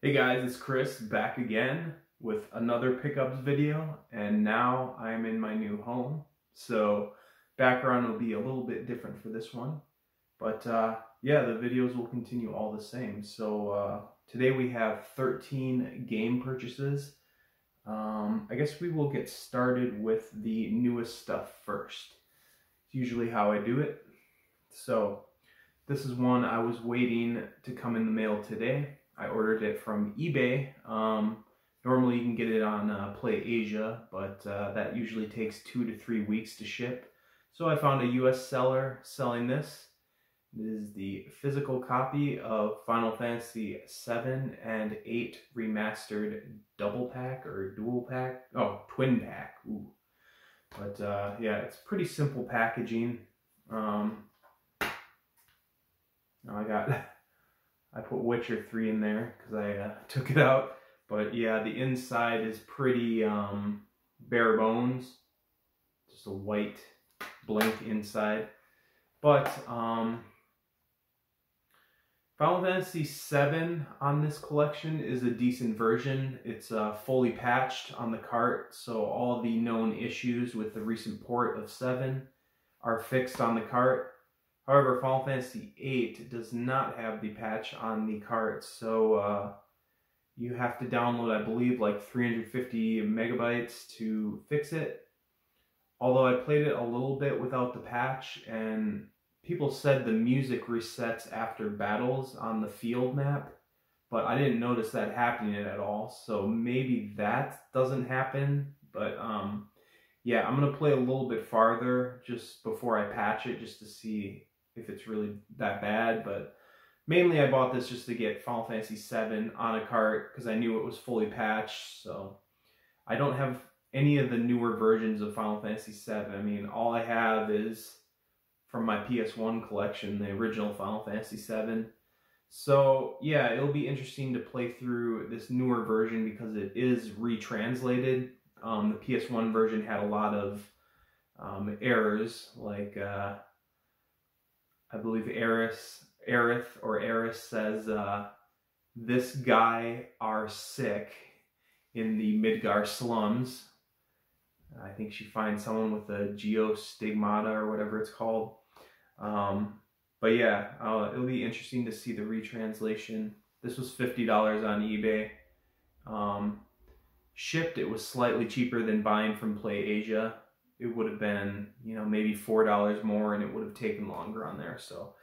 Hey guys, it's Chris back again with another pickups video, and now I'm in my new home. So background will be a little bit different for this one, but yeah, the videos will continue all the same. So today we have 13 game purchases. I guess we will get started with the newest stuff first. It's usually how I do it. So this is one I was waiting to come in the mail today. I ordered it from eBay. Normally you can get it on PlayAsia, but that usually takes 2 to 3 weeks to ship. So I found a US seller selling this. It is the physical copy of Final Fantasy 7 and 8 remastered double pack or dual pack. Oh, twin pack. Ooh. But yeah, it's pretty simple packaging. I put Witcher 3 in there because I took it out. But yeah, the inside is pretty bare bones. Just a white blank inside. But Final Fantasy 7 on this collection is a decent version. It's fully patched on the cart, so all the known issues with the recent port of 7 are fixed on the cart. However, Final Fantasy 8 does not have the patch on the cart, so you have to download, I believe, like 350 megabytes to fix it. Although I played it a little bit without the patch, and people said the music resets after battles on the field map, but I didn't notice that happening at all, so maybe that doesn't happen. But yeah, I'm going to play a little bit farther just before I patch it, just to see if it's really that bad. But mainly I bought this just to get Final Fantasy 7 on a cart because I knew it was fully patched. So I don't have any of the newer versions of Final Fantasy 7. I mean, all I have is from my PS1 collection, the original Final Fantasy 7. So yeah, it'll be interesting to play through this newer version because it is retranslated. The PS1 version had a lot of errors, like I believe Aerith says, "This guy are sick" in the Midgar slums. I think she finds someone with a geostigmata or whatever it's called. But yeah, it'll be interesting to see the retranslation. This was $50 on eBay. Shipped, it was slightly cheaper than buying from PlayAsia. It would have been, you know, maybe $4 more, and it would have taken longer on there. So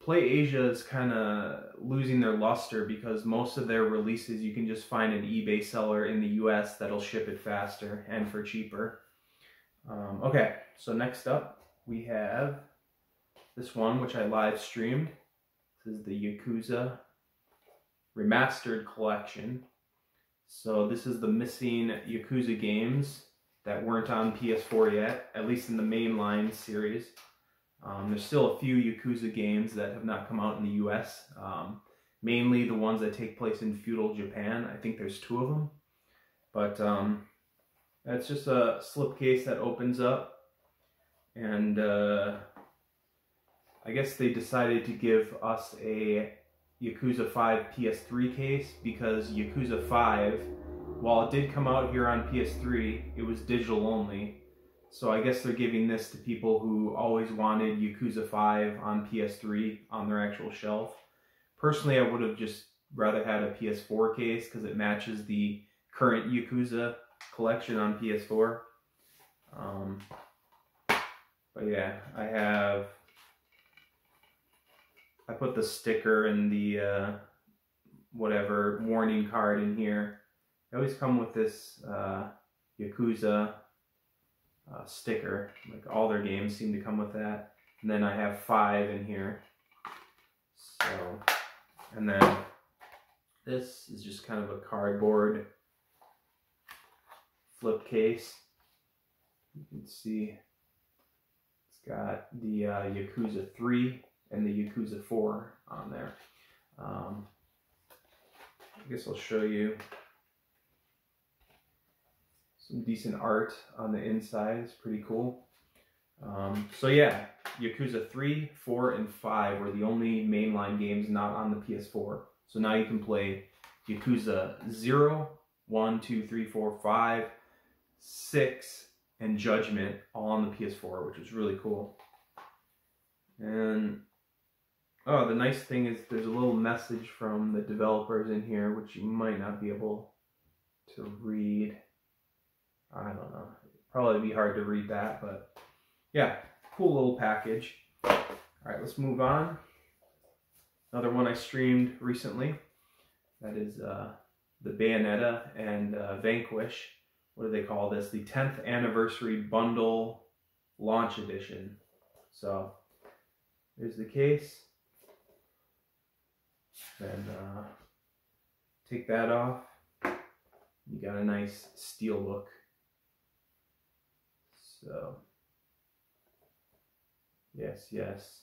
PlayAsia is kind of losing their luster because most of their releases you can just find an eBay seller in the US that'll ship it faster and for cheaper. Okay, so next up we have this one, which I live streamed. This is the Yakuza Remastered Collection. So this is the missing Yakuza games that weren't on PS4 yet, at least in the mainline series. There's still a few Yakuza games that have not come out in the US, mainly the ones that take place in feudal Japan. I think there's 2 of them. But that's just a slipcase that opens up, and I guess they decided to give us a Yakuza 5 PS3 case because Yakuza 5, while it did come out here on PS3, it was digital only. So I guess they're giving this to people who always wanted Yakuza 5 on PS3 on their actual shelf. Personally, I would have just rather had a PS4 case because it matches the current Yakuza collection on PS4. But yeah, I put the sticker and the whatever warning card in here. They always come with this Yakuza sticker. Like all their games seem to come with that. And then I have 5 in here. So, and then this is just kind of a cardboard flip case. You can see it's got the Yakuza 3 and the Yakuza 4 on there. I guess I'll show you some decent art on the inside. It's pretty cool. So yeah, Yakuza 3, 4, and 5 were the only mainline games not on the PS4. So now you can play Yakuza 0, 1, 2, 3, 4, 5, 6, and Judgment all on the PS4, which was really cool. And oh, the nice thing is there's a little message from the developers in here, which you might not be able to read. I don't know. It'd probably be hard to read that, but yeah, cool little package. All right, let's move on. Another one I streamed recently. That is the Bayonetta and Vanquish. What do they call this? The 10th Anniversary Bundle Launch Edition. So there's the case. Then take that off. You got a nice steel look. So yes, yes.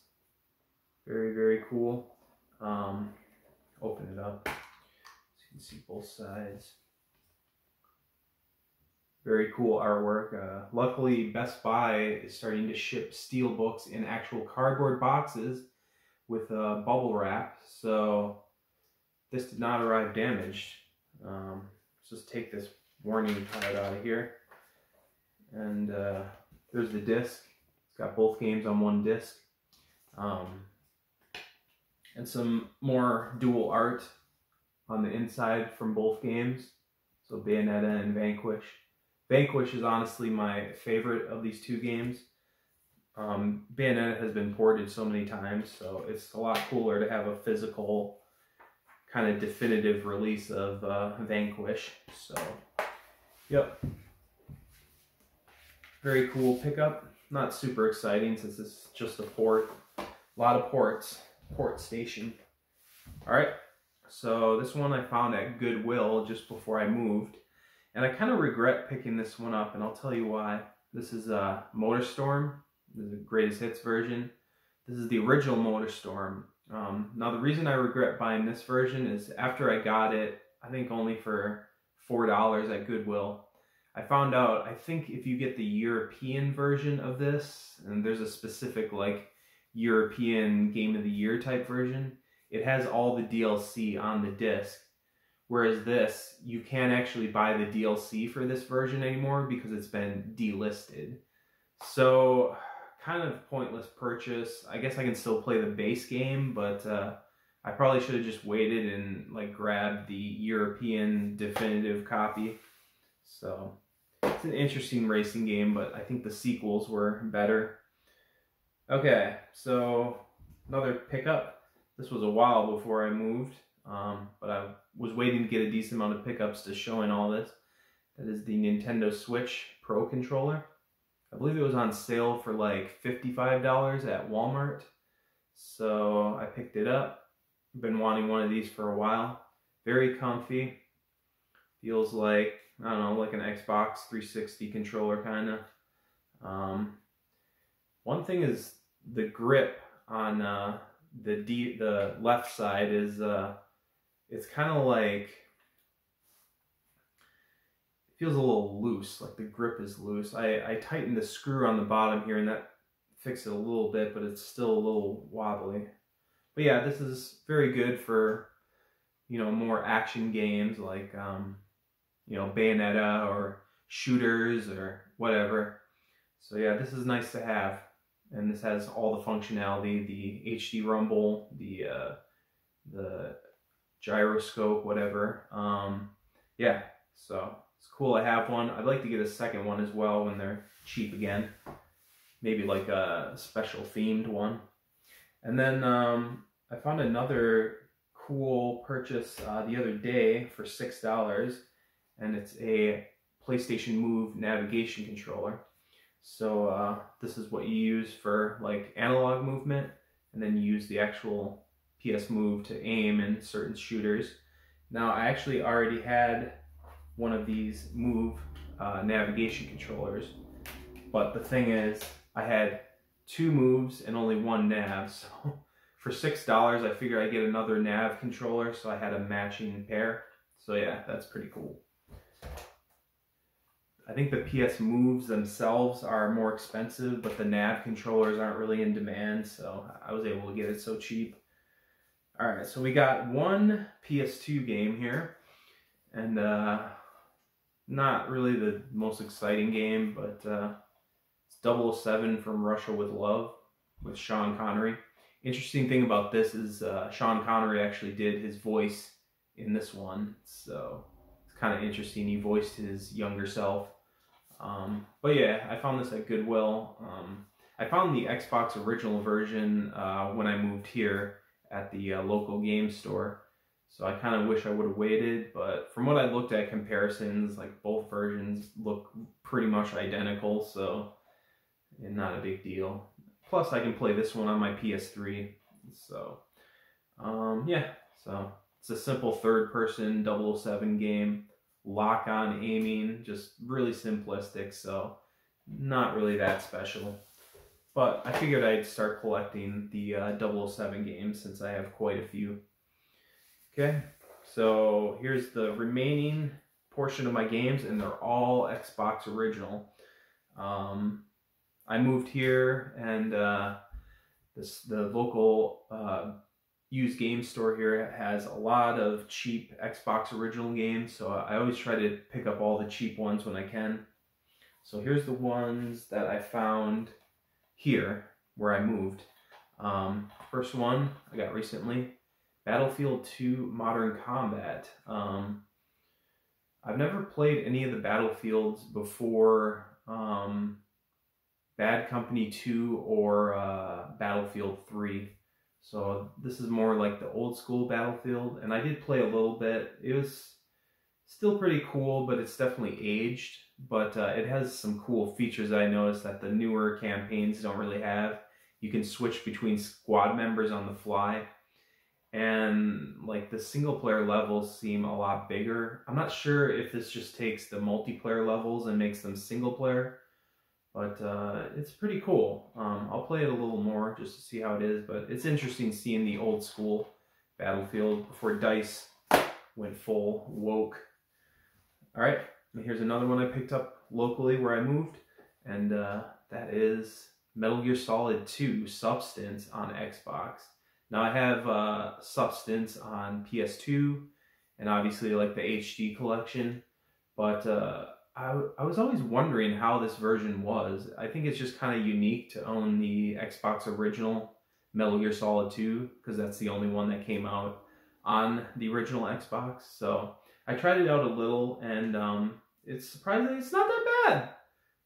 Very, very cool. Open it up so you can see both sides. Very cool artwork. Luckily, Best Buy is starting to ship steel books in actual cardboard boxes with bubble wrap, so this did not arrive damaged. Let's just take this warning card out of here. And there's the disc. It's got both games on one disc. And some more dual art on the inside from both games. So Bayonetta and Vanquish. Vanquish is honestly my favorite of these two games. Bayonetta has been ported so many times, so it's a lot cooler to have a physical kind of definitive release of Vanquish. So, yep. Very cool pickup. Not super exciting since it's just a port. A lot of ports. Port station. Alright, so this one I found at Goodwill just before I moved. And I kind of regret picking this one up, and I'll tell you why. This is MotorStorm. This is the greatest hits version. This is the original MotorStorm. Now the reason I regret buying this version is after I got it, I think only for $4 at Goodwill, I found out, I think if you get the European version of this, and there's a specific like European Game of the Year type version, it has all the DLC on the disc. Whereas this, you can't actually buy the DLC for this version anymore because it's been delisted. So, kind of pointless purchase. I guess I can still play the base game, but I probably should have just waited and like grabbed the European definitive copy. So, it's an interesting racing game, but I think the sequels were better. Okay, so another pickup. This was a while before I moved, but I was waiting to get a decent amount of pickups to show in all this. That is the Nintendo Switch Pro Controller. I believe it was on sale for like $55 at Walmart. So I picked it up. I've been wanting one of these for a while. Very comfy. Feels like, I don't know, like an Xbox 360 controller kind of. One thing is the grip on the left side is it's kind of like, it feels a little loose, like the grip is loose. I tightened the screw on the bottom here and that fixed it a little bit, but it's still a little wobbly. But yeah, this is very good for, you know, more action games like you know, Bayonetta or shooters or whatever. So yeah, this is nice to have. And this has all the functionality, the HD rumble, the gyroscope, whatever. Yeah, so it's cool to have one. I'd like to get a second one as well when they're cheap again. Maybe like a special themed one. And then I found another cool purchase the other day for $6. And it's a PlayStation Move navigation controller. So this is what you use for like analog movement, and then you use the actual PS Move to aim in certain shooters. Now I actually already had one of these Move navigation controllers, but the thing is I had two moves and only one nav, so for $6 I figured I'd get another nav controller, so I had a matching pair. So yeah, that's pretty cool. I think the PS Moves themselves are more expensive, but the nav controllers aren't really in demand, so I was able to get it so cheap. All right, so we got one PS2 game here, and not really the most exciting game, but it's 007 from Russia with Love with Sean Connery. Interesting thing about this is Sean Connery actually did his voice in this one, so it's kind of interesting. He voiced his younger self. But yeah, I found this at Goodwill. I found the Xbox original version when I moved here at the local game store. So I kind of wish I would have waited, but from what I looked at comparisons, like both versions look pretty much identical, so not a big deal. Plus I can play this one on my PS3, so yeah, so it's a simple third-person 007 game, lock-on aiming, just really simplistic, so not really that special. But I figured I'd start collecting the 007 games since I have quite a few. Okay, so here's the remaining portion of my games, and they're all Xbox original. I moved here, and the local used game store here has a lot of cheap Xbox original games, so I always try to pick up all the cheap ones when I can. So here's the ones that I found here where I moved. First one I got recently, Battlefield 2 Modern Combat. I've never played any of the Battlefields before Bad Company 2 or Battlefield 3. So this is more like the old school Battlefield, and I did play a little bit. It was still pretty cool, but it's definitely aged. But it has some cool features that I noticed that the newer campaigns don't really have. You can switch between squad members on the fly, and like the single player levels seem a lot bigger. I'm not sure if this just takes the multiplayer levels and makes them single player, but it's pretty cool. I'll play it a little more just to see how it is, but it's interesting seeing the old school Battlefield before DICE went full woke. All right, and here's another one I picked up locally where I moved, and that is Metal Gear Solid 2 Substance on Xbox. Now I have Substance on PS2, and obviously like the HD collection, but I was always wondering how this version was. I think it's just kind of unique to own the Xbox original Metal Gear Solid 2, because that's the only one that came out on the original Xbox. So I tried it out a little, and it's surprisingly, it's not that bad.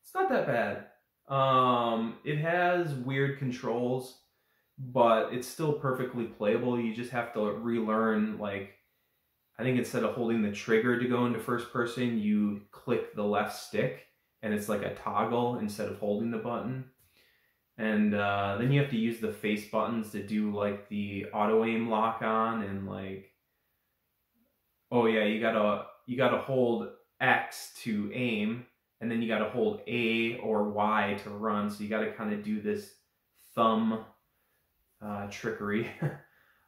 It's not that bad. It has weird controls, but it's still perfectly playable. You just have to relearn, like, I think instead of holding the trigger to go into first person, you click the left stick, and it's like a toggle instead of holding the button. And then you have to use the face buttons to do like the auto aim lock on, and like, oh yeah, you gotta hold X to aim, and then you gotta hold A or Y to run. So you gotta kind of do this thumb trickery.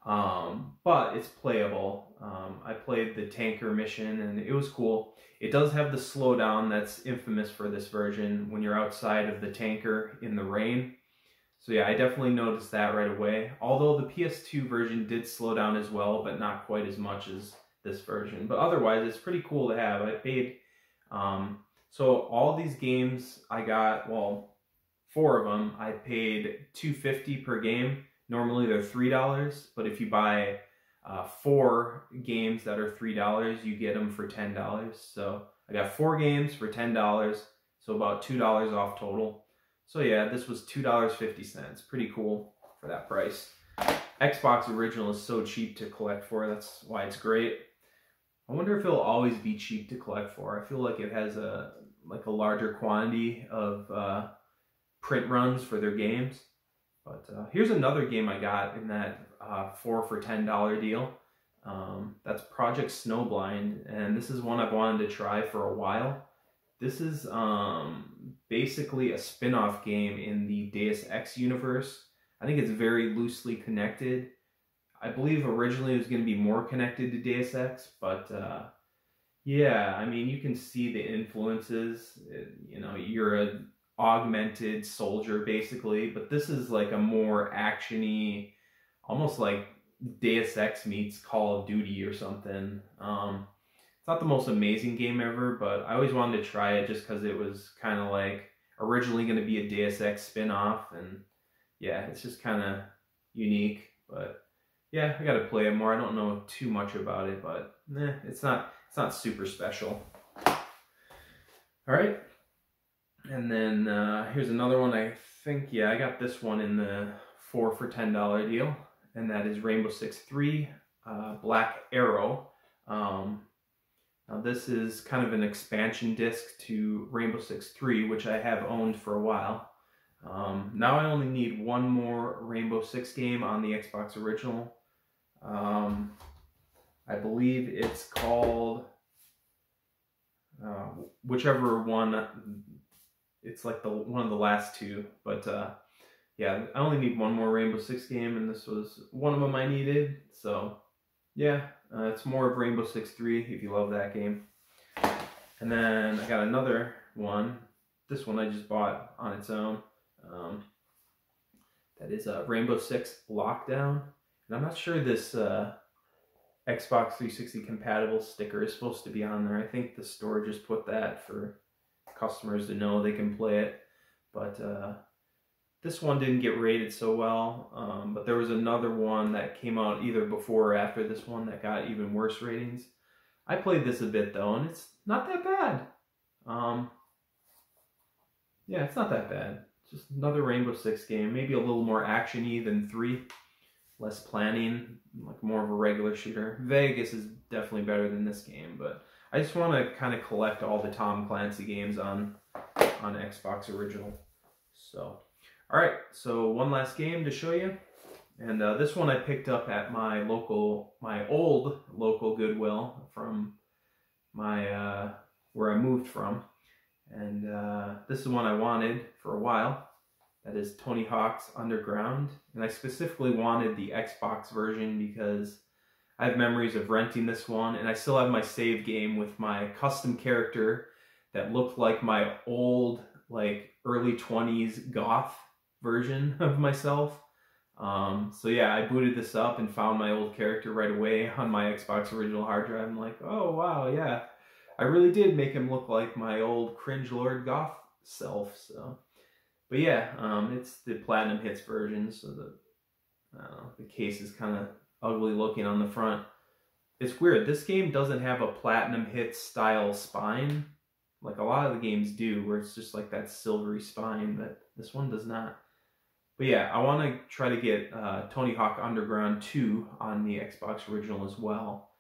But it's playable. I played the tanker mission, and it was cool. It does have the slowdown that's infamous for this version when you're outside of the tanker in the rain. So yeah, I definitely noticed that right away. Although the PS2 version did slow down as well, but not quite as much as this version. But otherwise, it's pretty cool to have. I paid, so all these games I got, well, 4 of them, I paid $2.50 per game. Normally they're $3, but if you buy 4 games that are $3, you get them for $10. So I got 4 games for $10, so about $2 off total. So yeah, this was $2.50. Pretty cool for that price. Xbox original is so cheap to collect for. That's why it's great. I wonder if it'll always be cheap to collect for. I feel like it has a larger quantity of print runs for their games. But here's another game I got in that 4 for $10 deal. That's Project Snowblind, and this is one I've wanted to try for a while. This is basically a spin-off game in the Deus Ex universe. I think it's very loosely connected. I believe originally it was going to be more connected to Deus Ex, but yeah, I mean, you can see the influences. You know, you're an augmented soldier basically, but this is like a more action-y, almost like Deus Ex meets Call of Duty or something. It's not the most amazing game ever, but I always wanted to try it just because it was kind of like originally going to be a Deus Ex spin-off, and yeah, it's just kind of unique. But yeah, I got to play it more. I don't know too much about it, but it's not super special. All right, and then here's another one. I think, yeah, I got this one in the 4 for $10 deal, and that is Rainbow Six 3 Black Arrow. Now this is kind of an expansion disc to Rainbow Six 3, which I have owned for a while. Now I only need one more Rainbow Six game on the Xbox original. I believe it's called, whichever one, it's like one of the last two, but yeah, I only need one more Rainbow Six game, and this was one of them I needed, so yeah, it's more of Rainbow Six 3 if you love that game. And then I got another one. This one I just bought on its own. That is Rainbow Six Lockdown. And I'm not sure this Xbox 360 compatible sticker is supposed to be on there. I think the store just put that for customers to know they can play it. But this one didn't get rated so well, but there was another one that came out either before or after this one that got even worse ratings. I played this a bit though, and it's not that bad. Yeah, it's not that bad. It's just another Rainbow Six game, maybe a little more action-y than 3. Less planning, like more of a regular shooter. Vegas is definitely better than this game, but I just want to kind of collect all the Tom Clancy games on Xbox original. So. Alright, so one last game to show you, and this one I picked up at my old local Goodwill from my, where I moved from, and this is one I wanted for a while. That is Tony Hawk's Underground, and I specifically wanted the Xbox version because I have memories of renting this one, and I still have my save game with my custom character that looked like my old, like, early 20s goth version of myself. So yeah, I booted this up and found my old character right away on my Xbox original hard drive. I'm like, oh wow, yeah, I really did make him look like my old cringe lord goth self. So, but yeah, it's the Platinum Hits version, so the case is kind of ugly looking on the front. It's weird, this game doesn't have a Platinum Hits style spine like a lot of the games do, where it's just like that silvery spine, but this one does not. But yeah, I want to try to get Tony Hawk Underground 2 on the Xbox original as well.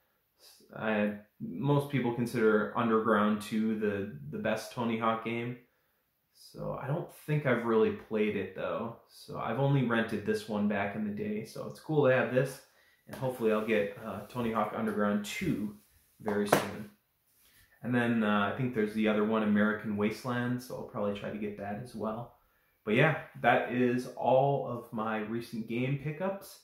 Most people consider Underground 2 the best Tony Hawk game. So I don't think I've really played it though. So I've only rented this one back in the day. So it's cool to have this. And hopefully I'll get Tony Hawk Underground 2 very soon. And then I think there's the other one, American Wasteland. So I'll probably try to get that as well. But yeah, that is all of my recent game pickups.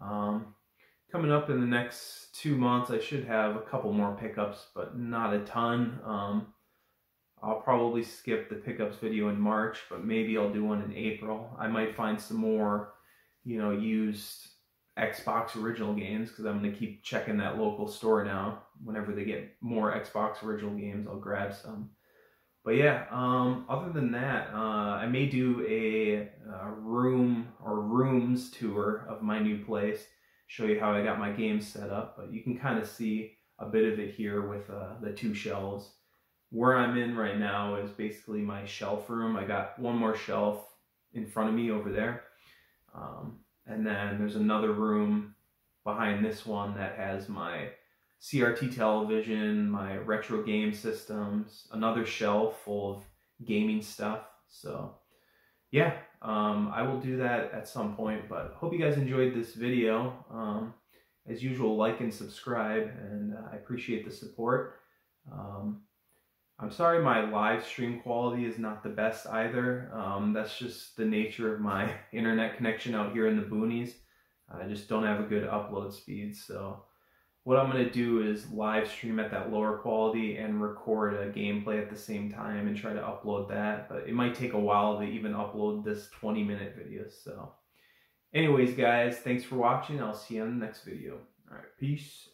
Coming up in the next 2 months, I should have a couple more pickups, but not a ton. I'll probably skip the pickups video in March, but maybe I'll do one in April. I might find some more, used Xbox original games, because I'm going to keep checking that local store now. Whenever they get more Xbox original games, I'll grab some. But yeah, other than that, I may do a room or rooms tour of my new place, show you how I got my games set up, but you can kind of see a bit of it here with the 2 shelves. Where I'm in right now is basically my shelf room. I got one more shelf in front of me over there, and then there's another room behind this one that has my CRT television, my retro game systems, another shelf full of gaming stuff. So yeah, I will do that at some point, but hope you guys enjoyed this video. As usual, like and subscribe, and I appreciate the support. I'm sorry my live stream quality is not the best either. That's just the nature of my internet connection out here in the boonies. I just don't have a good upload speed, so what I'm going to do is live stream at that lower quality and record a gameplay at the same time and try to upload that. But it might take a while to even upload this 20-minute video. So Anyways, guys, thanks for watching. I'll see you on the next video. All right, peace.